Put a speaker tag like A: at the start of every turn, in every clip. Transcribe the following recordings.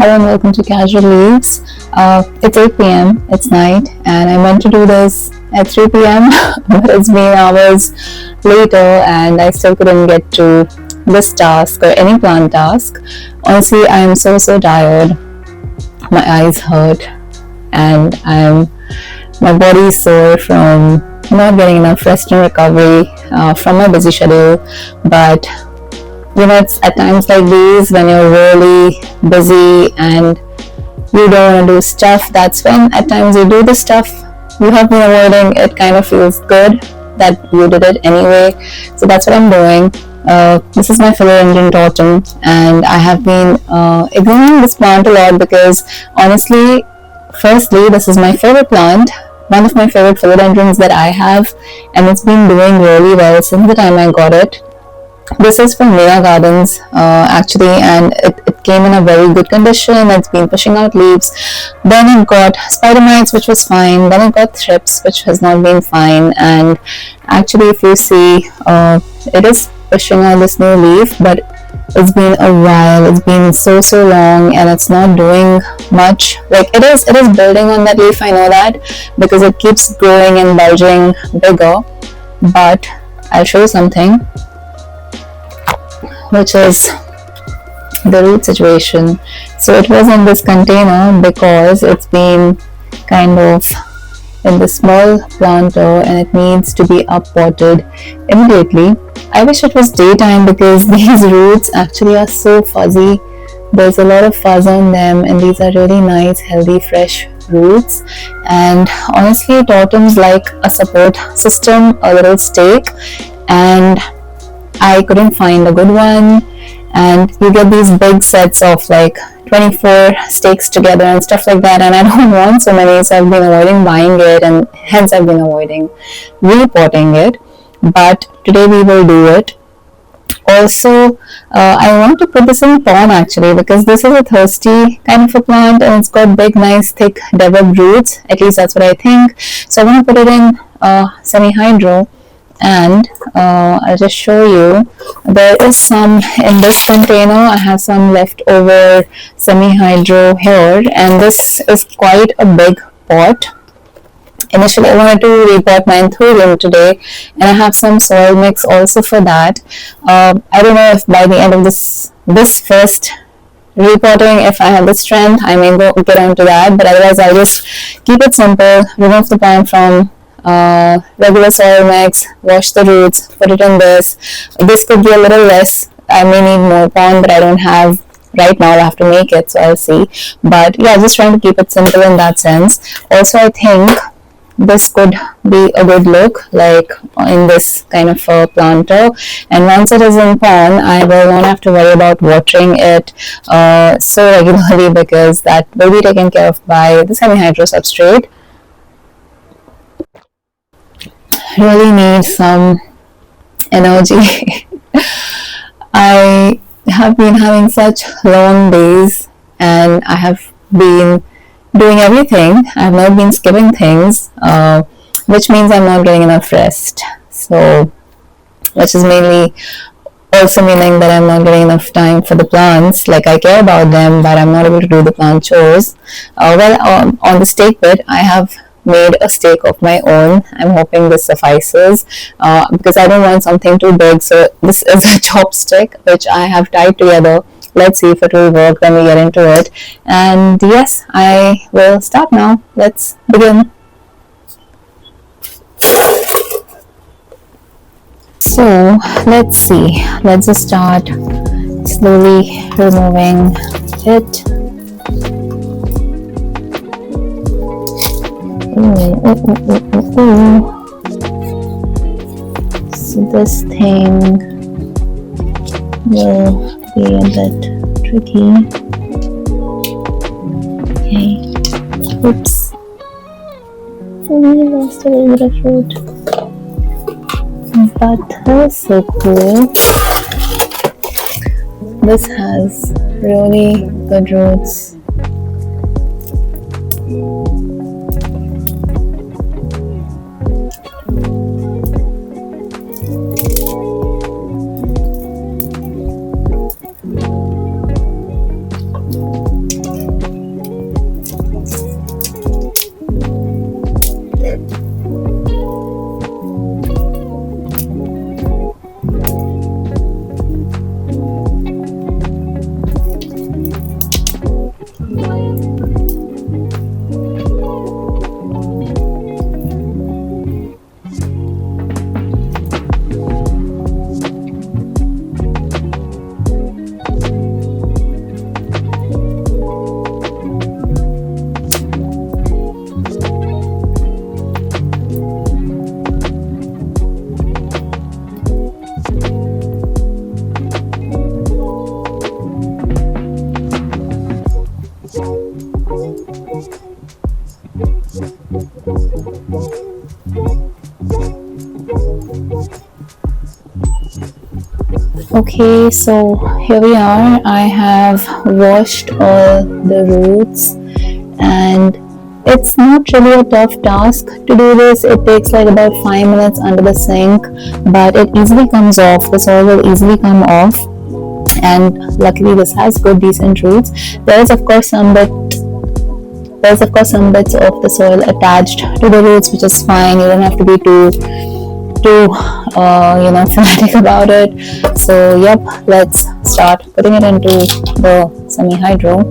A: Hello and welcome to Casual Leaves. It's 8 p.m. It's night, and I meant to do this at 3 p.m. but it's been hours later, and I still couldn't get to this task or any plant task. Honestly, I am so tired. My eyes hurt, and my body is sore from not getting enough rest and recovery from my busy schedule. But it's at times like these when you're really busy and you don't want to do stuff. That's when at times you do the stuff you have been avoiding. It kind of feels good that you did it anyway. So that's what I'm doing. This is my Philodendron Tortum, and I have been examining this plant a lot because honestly, firstly, this is my favorite plant, one of my favorite philodendrons that I have, and it's been doing really well since the time I got it. This is from Mira Gardens actually, and it came in a very good condition. It's been pushing out leaves. Then it got spider mites, which was fine. Then it got thrips, which has not been fine. And actually, if you see, it is pushing out this new leaf, but it's been a while. It's been so long, and it's not doing much. Like it is building on that leaf. I know that because it keeps growing and bulging bigger. But I'll show you something, which is the root situation. So it was in this container because it's been kind of in the small planter and it needs to be uppotted immediately. I wish it was daytime because these roots actually are so fuzzy. There's a lot of fuzz on them, and these are really nice, healthy, fresh roots. And honestly, Tortum's like a support system, a little stake, and I couldn't find a good one. And you get these big sets of like 24 stakes together and stuff like that, and I don't want so many, so I've been avoiding buying it, and hence I've been avoiding repotting it. But today we will do it. Also, I want to put this in pond actually, because this is a thirsty kind of a plant and it's got big, nice, thick, developed roots. At least that's what I think. So I want to put it in semi-hydro. And I'll just show you, there is some in this container. I have some leftover semi-hydro here, and this is quite a big pot. Initially I wanted to repot my anthurium today, and I have some soil mix also for that. I don't know if by the end of this first repotting, if I have the strength, I may get onto that, but otherwise I'll just keep it simple, remove the plant from regular soil mix, wash the roots, put it in this. This could be a little less. I may need more pond, but I don't have right now. I have to make it, so I'll see. But yeah, just trying to keep it simple in that sense. Also, I think this could be a good look, like in this kind of a planter. And once it is in pond, I will not have to worry about watering it so regularly, because that will be taken care of by the semi-hydro substrate. Really need some energy. I have been having such long days, and I have been doing everything. I have not been skipping things, which means I'm not getting enough rest. So, which is mainly also meaning that I'm not getting enough time for the plants. Like I care about them, but I'm not able to do the plant chores. On the stake bit, I have made a stake of my own. I'm hoping this suffices because I don't want something too big. So this is a chopstick which I have tied together. Let's see if it will work when we get into it. And yes, I will start now. Let's begin. So let's see. Let's just start slowly removing it. So this thing will be a bit tricky. Okay. Oops. I really lost a little bit of root. But that's so cool. This has really good roots. Okay, so here we are. I have washed all the roots, and it's not really a tough task to do this. It takes like about 5 minutes under the sink, but it easily comes off. The soil will easily come off, and luckily this has good decent roots. There's of course some bits of the soil attached to the roots, which is fine. You don't have to be too fanatic about it. So yep, let's start putting it into the semi-hydro.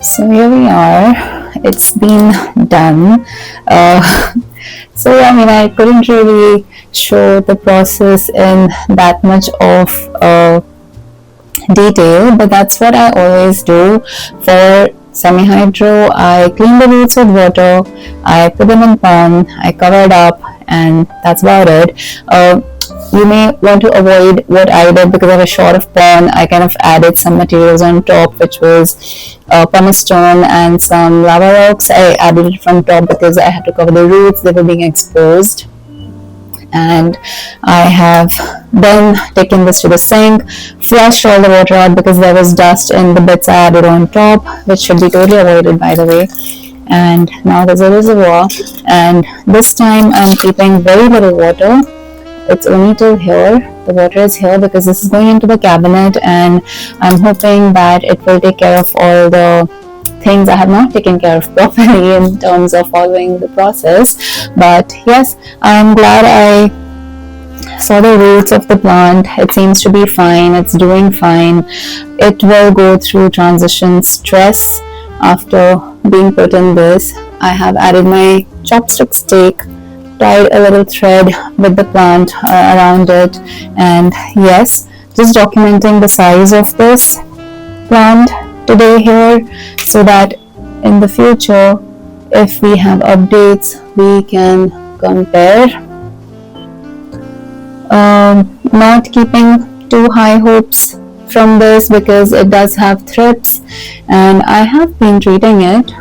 A: So here we are. It's been done. So I mean, I couldn't really show the process in that much of detail, but that's what I always do for semi-hydro. I clean the roots with water, I put them in pan, I cover it up, and that's about it. You may want to avoid what I did because I was short of pan. I kind of added some materials on top, which was pumice stone and some lava rocks. I added it from top because I had to cover the roots, they were being exposed. And I have then taken this to the sink, flushed all the water out because there was dust in the bits I added on top, which should be totally avoided, by the way. And now there's a reservoir, and this time I'm keeping very little water. It's only till here. The water is here because this is going into the cabinet, and I'm hoping that it will take care of all the things I have not taken care of properly in terms of following the process. But yes, I'm glad I saw the roots of the plant. It seems to be fine. It's doing fine. It will go through transition stress after being put in this. I have added my chopstick stake, tied a little thread with the plant around it, and yes, just documenting the size of this plant today here, so that in the future, if we have updates, we can compare. Not keeping too high hopes from this because it does have threats, and I have been treating it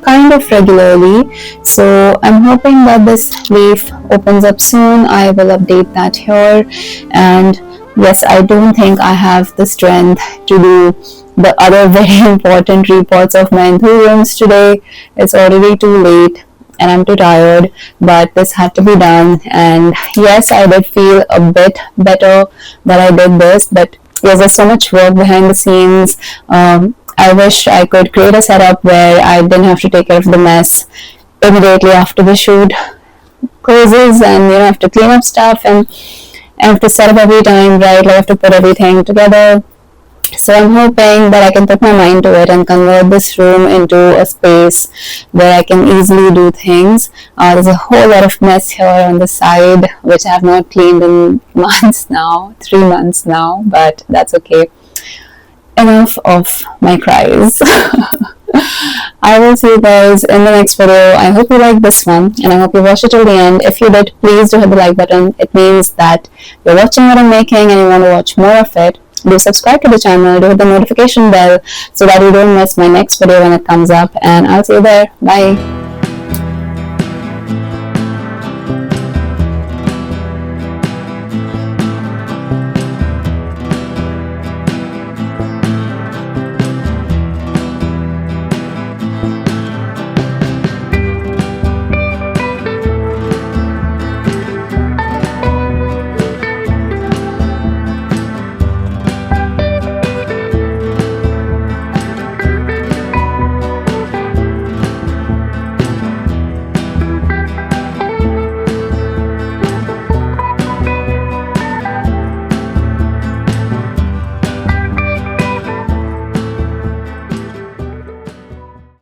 A: kind of regularly, so I'm hoping that this leaf opens up soon. I will update that here. And yes, I don't think I have the strength to do the other very important reports of my anthuriums today. It's already too late and I'm too tired, but this had to be done. And yes, I did feel a bit better that I did this, but yes, there's so much work behind the scenes. I wish I could create a setup where I didn't have to take care of the mess immediately after the shoot closes, and have to clean up stuff and I have to set up every time, right? Like I have to put everything together. So I'm hoping that I can put my mind to it and convert this room into a space where I can easily do things. There's a whole lot of mess here on the side, which I have not cleaned in months now, 3 months now, but that's okay. Enough of my cries. I will see you guys in the next video. I hope you liked this one, and I hope you watched it till the end. If you did, please do hit the like button. It means that you're watching what I'm making and you want to watch more of it. Do subscribe to the channel, do hit the notification bell so that you don't miss my next video when it comes up, and I'll see you there. Bye.